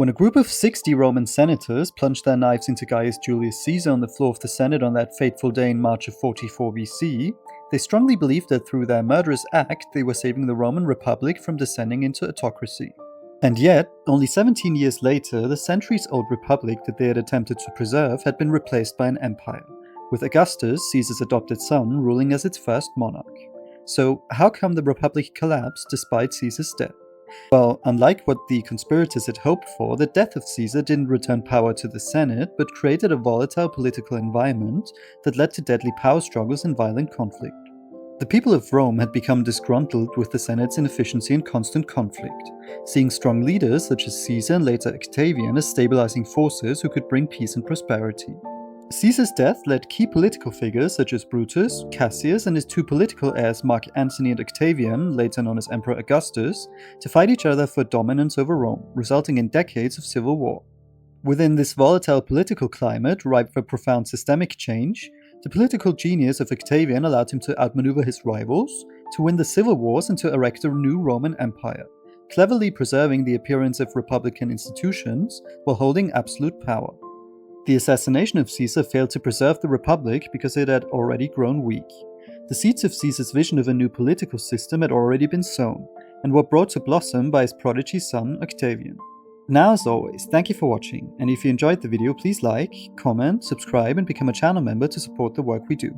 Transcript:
When a group of 60 Roman senators plunged their knives into Gaius Julius Caesar on the floor of the Senate on that fateful day in March of 44 BC, they strongly believed that through their murderous act they were saving the Roman Republic from descending into autocracy. And yet, only 17 years later, the centuries-old republic that they had attempted to preserve had been replaced by an empire, with Augustus, Caesar's adopted son, ruling as its first monarch. So, how come the republic collapsed despite Caesar's death? Well, unlike what the conspirators had hoped for, the death of Caesar didn't return power to the Senate, but created a volatile political environment that led to deadly power struggles and violent conflict. The people of Rome had become disgruntled with the Senate's inefficiency and constant conflict, seeing strong leaders such as Caesar and later Octavian as stabilizing forces who could bring peace and prosperity. Caesar's death led key political figures such as Brutus, Cassius, and his two political heirs Mark Antony and Octavian, later known as Emperor Augustus, to fight each other for dominance over Rome, resulting in decades of civil war. Within this volatile political climate, ripe for profound systemic change, the political genius of Octavian allowed him to outmaneuver his rivals, to win the civil wars and to erect a new Roman Empire, cleverly preserving the appearance of republican institutions while holding absolute power. The assassination of Caesar failed to preserve the Republic because it had already grown weak. The seeds of Caesar's vision of a new political system had already been sown, and were brought to blossom by his prodigy son, Octavian. Now, as always, thank you for watching, and if you enjoyed the video, please like, comment, subscribe, and become a channel member to support the work we do.